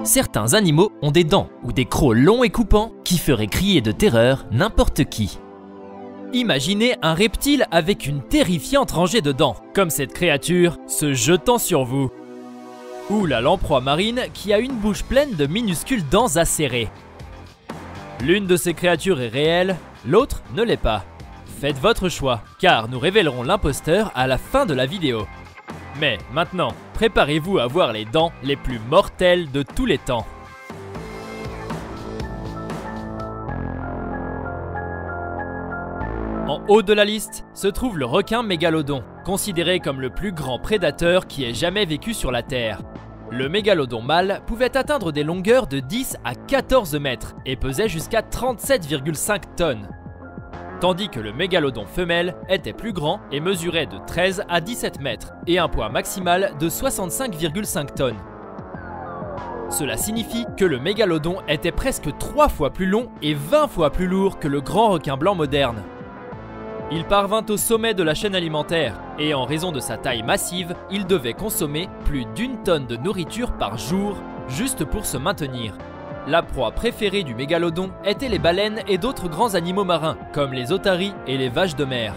Certains animaux ont des dents ou des crocs longs et coupants qui feraient crier de terreur n'importe qui. Imaginez un reptile avec une terrifiante rangée de dents, comme cette créature se jetant sur vous. Ou la lamproie marine qui a une bouche pleine de minuscules dents acérées. L'une de ces créatures est réelle, l'autre ne l'est pas. Faites votre choix, car nous révélerons l'imposteur à la fin de la vidéo. Mais maintenant, préparez-vous à voir les dents les plus mortelles de tous les temps. En haut de la liste se trouve le requin mégalodon, considéré comme le plus grand prédateur qui ait jamais vécu sur la Terre. Le mégalodon mâle pouvait atteindre des longueurs de 10 à 14 mètres et pesait jusqu'à 37,5 tonnes. Tandis que le mégalodon femelle était plus grand et mesurait de 13 à 17 mètres et un poids maximal de 65,5 tonnes. Cela signifie que le mégalodon était presque 3 fois plus long et 20 fois plus lourd que le grand requin blanc moderne. Il parvint au sommet de la chaîne alimentaire et en raison de sa taille massive, il devait consommer plus d'1 tonne de nourriture par jour juste pour se maintenir. La proie préférée du mégalodon étaient les baleines et d'autres grands animaux marins, comme les otaries et les vaches de mer.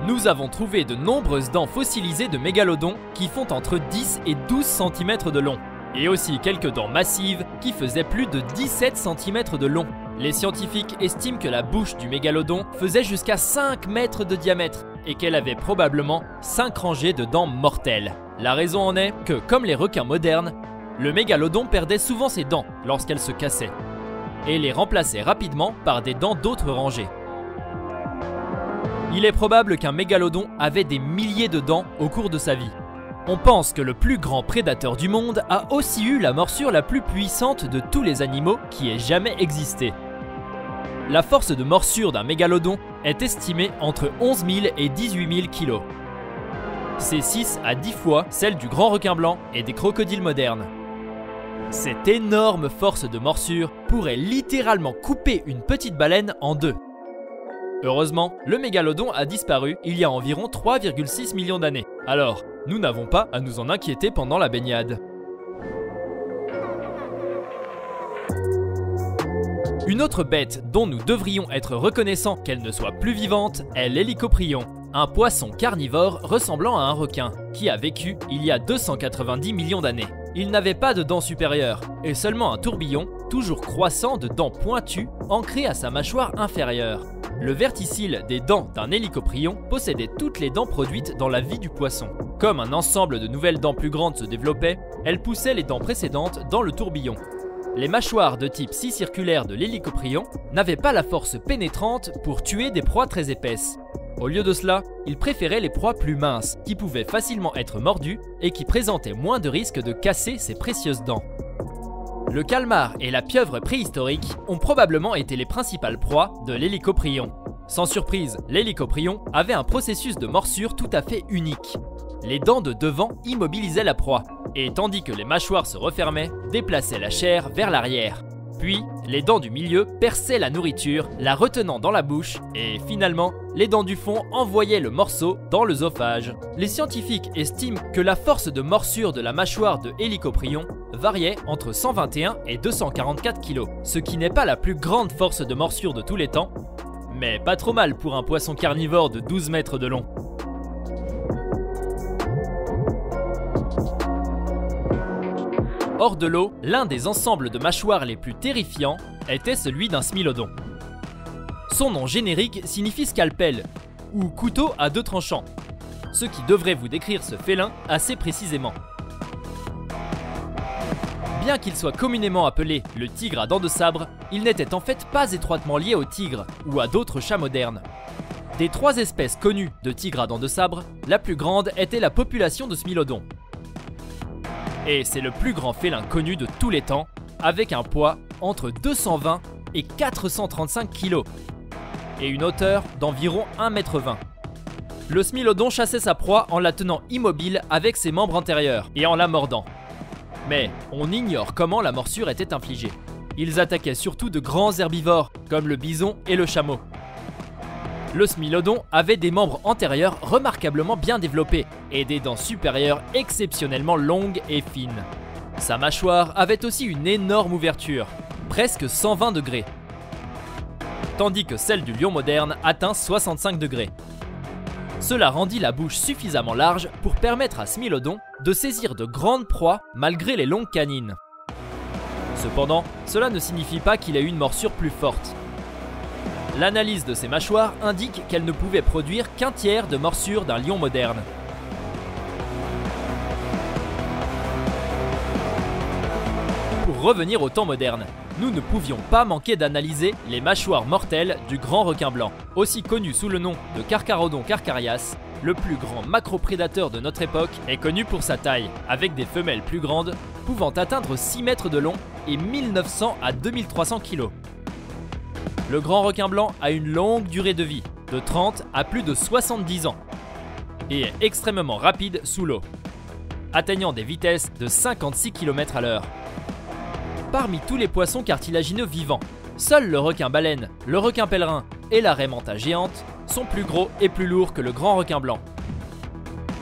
Nous avons trouvé de nombreuses dents fossilisées de mégalodons qui font entre 10 et 12 cm de long, et aussi quelques dents massives qui faisaient plus de 17 cm de long. Les scientifiques estiment que la bouche du mégalodon faisait jusqu'à 5 mètres de diamètre et qu'elle avait probablement 5 rangées de dents mortelles. La raison en est que, comme les requins modernes, le mégalodon perdait souvent ses dents lorsqu'elles se cassaient et les remplaçait rapidement par des dents d'autres rangées. Il est probable qu'un mégalodon avait des milliers de dents au cours de sa vie. On pense que le plus grand prédateur du monde a aussi eu la morsure la plus puissante de tous les animaux qui ait jamais existé. La force de morsure d'un mégalodon est estimée entre 11 000 et 18 000 kg. C'est 6 à 10 fois celle du grand requin blanc et des crocodiles modernes. Cette énorme force de morsure pourrait littéralement couper une petite baleine en deux. Heureusement, le mégalodon a disparu il y a environ 3,6 millions d'années. Alors, nous n'avons pas à nous en inquiéter pendant la baignade. Une autre bête dont nous devrions être reconnaissants qu'elle ne soit plus vivante est l'hélicoprion, un poisson carnivore ressemblant à un requin, qui a vécu il y a 290 millions d'années. Il n'avait pas de dents supérieures, et seulement un tourbillon, toujours croissant de dents pointues, ancré à sa mâchoire inférieure. Le verticille des dents d'un hélicoprion possédait toutes les dents produites dans la vie du poisson. Comme un ensemble de nouvelles dents plus grandes se développait, elles poussaient les dents précédentes dans le tourbillon. Les mâchoires de type circulaire de l'hélicoprion n'avaient pas la force pénétrante pour tuer des proies très épaisses. Au lieu de cela, il préférait les proies plus minces, qui pouvaient facilement être mordues et qui présentaient moins de risques de casser ses précieuses dents. Le calmar et la pieuvre préhistorique ont probablement été les principales proies de l'hélicoprion. Sans surprise, l'hélicoprion avait un processus de morsure tout à fait unique. Les dents de devant immobilisaient la proie, et tandis que les mâchoires se refermaient, déplaçaient la chair vers l'arrière. Puis, les dents du milieu perçaient la nourriture, la retenant dans la bouche, et finalement, les dents du fond envoyaient le morceau dans l'œsophage. Les scientifiques estiment que la force de morsure de la mâchoire de hélicoprion variait entre 121 et 244 kg, ce qui n'est pas la plus grande force de morsure de tous les temps, mais pas trop mal pour un poisson carnivore de 12 mètres de long. Hors de l'eau, l'un des ensembles de mâchoires les plus terrifiants était celui d'un smilodon. Son nom générique signifie scalpel, ou couteau à deux tranchants, ce qui devrait vous décrire ce félin assez précisément. Bien qu'il soit communément appelé le tigre à dents de sabre, il n'était en fait pas étroitement lié au tigre ou à d'autres chats modernes. Des 3 espèces connues de tigres à dents de sabre, la plus grande était la population de smilodons. Et c'est le plus grand félin connu de tous les temps, avec un poids entre 220 et 435 kg et une hauteur d'environ 1,20 m. Le smilodon chassait sa proie en la tenant immobile avec ses membres antérieurs et en la mordant. Mais on ignore comment la morsure était infligée. Ils attaquaient surtout de grands herbivores comme le bison et le chameau. Le smilodon avait des membres antérieurs remarquablement bien développés et des dents supérieures exceptionnellement longues et fines. Sa mâchoire avait aussi une énorme ouverture, presque 120 degrés, tandis que celle du lion moderne atteint 65 degrés. Cela rendit la bouche suffisamment large pour permettre à Smilodon de saisir de grandes proies malgré les longues canines. Cependant, cela ne signifie pas qu'il ait eu une morsure plus forte. L'analyse de ses mâchoires indique qu'elle ne pouvait produire qu'un tiers de morsure d'un lion moderne. Pour revenir au temps moderne, nous ne pouvions pas manquer d'analyser les mâchoires mortelles du grand requin blanc, aussi connu sous le nom de Carcharodon carcharias. Le plus grand macroprédateur de notre époque est connu pour sa taille, avec des femelles plus grandes, pouvant atteindre 6 mètres de long et 1900 à 2300 kg. Le grand requin blanc a une longue durée de vie, de 30 à plus de 70 ans, et est extrêmement rapide sous l'eau, atteignant des vitesses de 56 km/h. Parmi tous les poissons cartilagineux vivants, seuls le requin-baleine, le requin pèlerin et la raie manta géante sont plus gros et plus lourds que le grand requin blanc.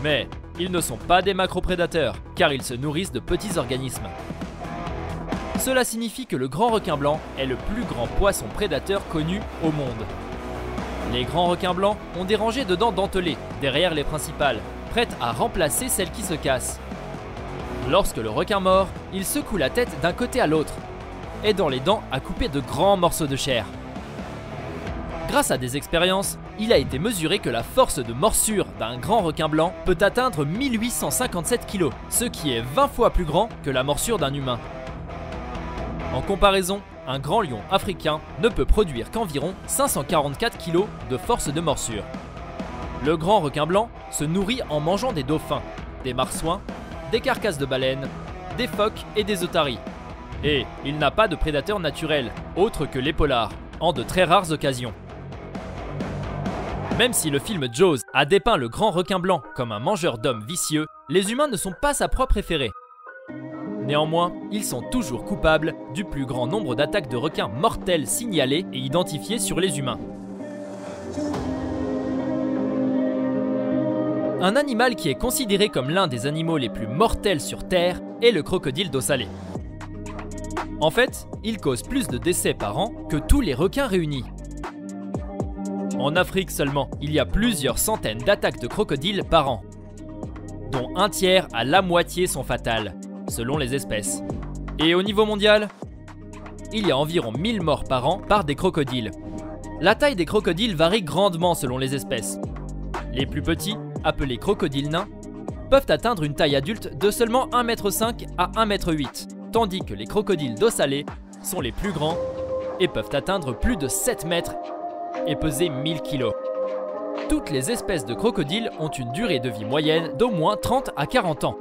Mais ils ne sont pas des macroprédateurs, car ils se nourrissent de petits organismes. Cela signifie que le grand requin blanc est le plus grand poisson prédateur connu au monde. Les grands requins blancs ont des rangées de dents dentelées derrière les principales, prêtes à remplacer celles qui se cassent. Lorsque le requin mord, il secoue la tête d'un côté à l'autre, aidant les dents à couper de grands morceaux de chair. Grâce à des expériences, il a été mesuré que la force de morsure d'un grand requin blanc peut atteindre 1857 kg, ce qui est 20 fois plus grand que la morsure d'un humain. En comparaison, un grand lion africain ne peut produire qu'environ 544 kg de force de morsure. Le grand requin blanc se nourrit en mangeant des dauphins, des marsouins, des carcasses de baleines, des phoques et des otaries. Et il n'a pas de prédateur naturel, autre que les polars, en de très rares occasions. Même si le film Jaws a dépeint le grand requin blanc comme un mangeur d'hommes vicieux, les humains ne sont pas sa proie préférée. Néanmoins, ils sont toujours coupables du plus grand nombre d'attaques de requins mortels signalées et identifiées sur les humains. Un animal qui est considéré comme l'un des animaux les plus mortels sur Terre est le crocodile d'eau salée. En fait, il cause plus de décès par an que tous les requins réunis. En Afrique seulement, il y a plusieurs centaines d'attaques de crocodiles par an, dont un tiers à la moitié sont fatales, selon les espèces. Et au niveau mondial, il y a environ 1000 morts par an par des crocodiles. La taille des crocodiles varie grandement selon les espèces. Les plus petits, appelés crocodiles nains, peuvent atteindre une taille adulte de seulement 1,5 m à 1,8 m, tandis que les crocodiles d'eau salée sont les plus grands et peuvent atteindre plus de 7 mètres et peser 1000 kg. Toutes les espèces de crocodiles ont une durée de vie moyenne d'au moins 30 à 40 ans.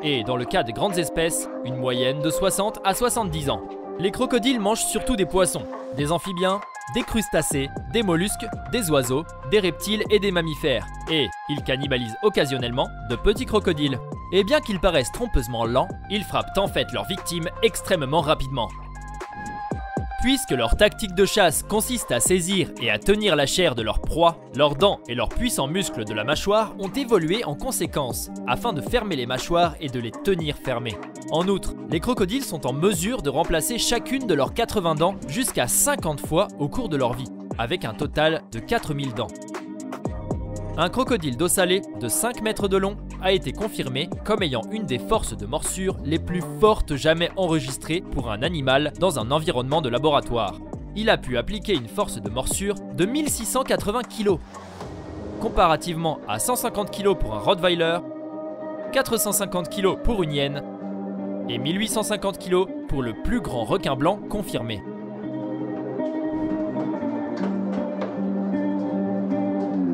Et dans le cas des grandes espèces, une moyenne de 60 à 70 ans. Les crocodiles mangent surtout des poissons, des amphibiens, des crustacés, des mollusques, des oiseaux, des reptiles et des mammifères. Et ils cannibalisent occasionnellement de petits crocodiles. Et bien qu'ils paraissent trompeusement lents, ils frappent en fait leurs victimes extrêmement rapidement. Puisque leur tactique de chasse consiste à saisir et à tenir la chair de leur proie, leurs dents et leurs puissants muscles de la mâchoire ont évolué en conséquence, afin de fermer les mâchoires et de les tenir fermées. En outre, les crocodiles sont en mesure de remplacer chacune de leurs 80 dents jusqu'à 50 fois au cours de leur vie, avec un total de 4000 dents. Un crocodile d'eau salée de 5 mètres de long a été confirmé comme ayant une des forces de morsure les plus fortes jamais enregistrées pour un animal dans un environnement de laboratoire. Il a pu appliquer une force de morsure de 1680 kg, comparativement à 150 kg pour un Rottweiler, 450 kg pour une hyène et 1850 kg pour le plus grand requin blanc confirmé.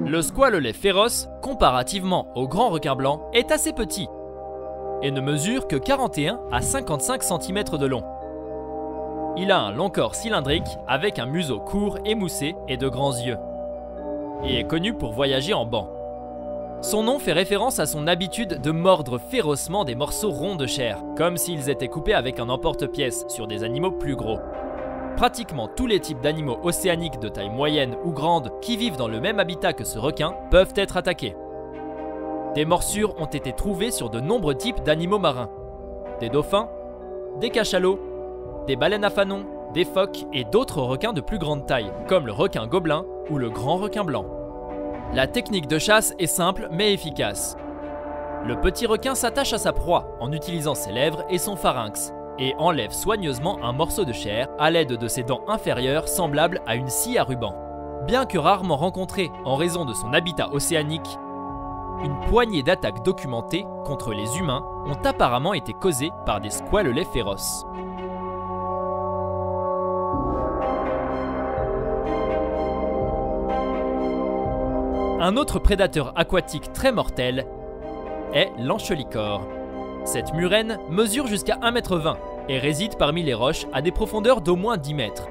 Le squalelet féroce, comparativement au grand requin blanc, est assez petit et ne mesure que 41 à 55 cm de long. Il a un long corps cylindrique avec un museau court émoussé et de grands yeux, et est connu pour voyager en banc. Son nom fait référence à son habitude de mordre férocement des morceaux ronds de chair, comme s'ils étaient coupés avec un emporte-pièce sur des animaux plus gros. Pratiquement tous les types d'animaux océaniques de taille moyenne ou grande qui vivent dans le même habitat que ce requin peuvent être attaqués. Des morsures ont été trouvées sur de nombreux types d'animaux marins. des dauphins, des cachalots, des baleines à fanon, des phoques et d'autres requins de plus grande taille, comme le requin gobelin ou le grand requin blanc. La technique de chasse est simple mais efficace. Le petit requin s'attache à sa proie en utilisant ses lèvres et son pharynx et enlève soigneusement un morceau de chair à l'aide de ses dents inférieures semblables à une scie à ruban. Bien que rarement rencontré en raison de son habitat océanique, une poignée d'attaques documentées contre les humains ont apparemment été causées par des squalelets féroces. Un autre prédateur aquatique très mortel est l'anchelicore. Cette murène mesure jusqu'à 1,20 m et réside parmi les roches à des profondeurs d'au moins 10 mètres.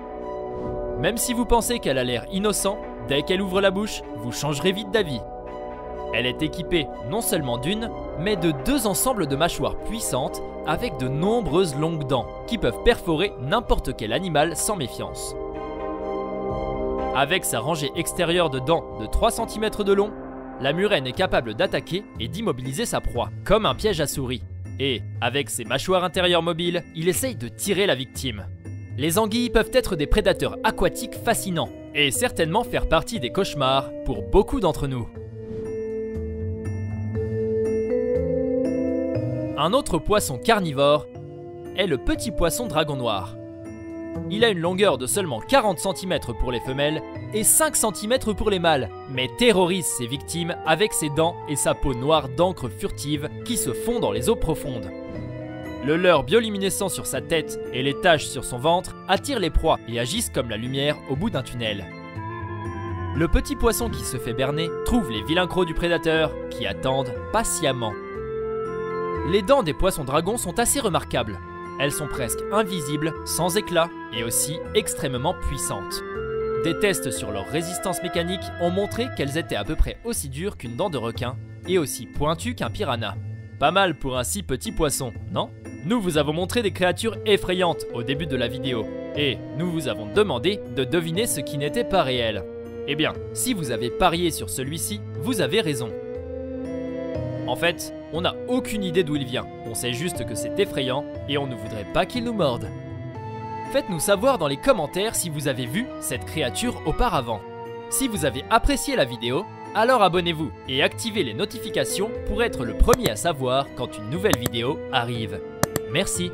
Même si vous pensez qu'elle a l'air innocente, dès qu'elle ouvre la bouche, vous changerez vite d'avis. Elle est équipée non seulement d'une, mais de 2 ensembles de mâchoires puissantes avec de nombreuses longues dents qui peuvent perforer n'importe quel animal sans méfiance. Avec sa rangée extérieure de dents de 3 cm de long, la murène est capable d'attaquer et d'immobiliser sa proie, comme un piège à souris. Et, avec ses mâchoires intérieures mobiles, il essaye de tirer la victime. Les anguilles peuvent être des prédateurs aquatiques fascinants, et certainement faire partie des cauchemars pour beaucoup d'entre nous. Un autre poisson carnivore est le petit poisson dragon noir. Il a une longueur de seulement 40 cm pour les femelles et 5 cm pour les mâles, mais terrorise ses victimes avec ses dents et sa peau noire d'encre furtive qui se fond dans les eaux profondes. Le leurre bioluminescent sur sa tête et les taches sur son ventre attirent les proies et agissent comme la lumière au bout d'un tunnel. Le petit poisson qui se fait berner trouve les vilains crocs du prédateur qui attendent patiemment. Les dents des poissons dragons sont assez remarquables. Elles sont presque invisibles, sans éclat et aussi extrêmement puissantes. Des tests sur leur résistance mécanique ont montré qu'elles étaient à peu près aussi dures qu'une dent de requin et aussi pointues qu'un piranha. Pas mal pour un si petit poisson, non? Nous vous avons montré des créatures effrayantes au début de la vidéo et nous vous avons demandé de deviner ce qui n'était pas réel. Eh bien, si vous avez parié sur celui-ci, vous avez raison. En fait, on n'a aucune idée d'où il vient, on sait juste que c'est effrayant et on ne voudrait pas qu'il nous morde. Faites-nous savoir dans les commentaires si vous avez vu cette créature auparavant. Si vous avez apprécié la vidéo, alors abonnez-vous et activez les notifications pour être le premier à savoir quand une nouvelle vidéo arrive. Merci.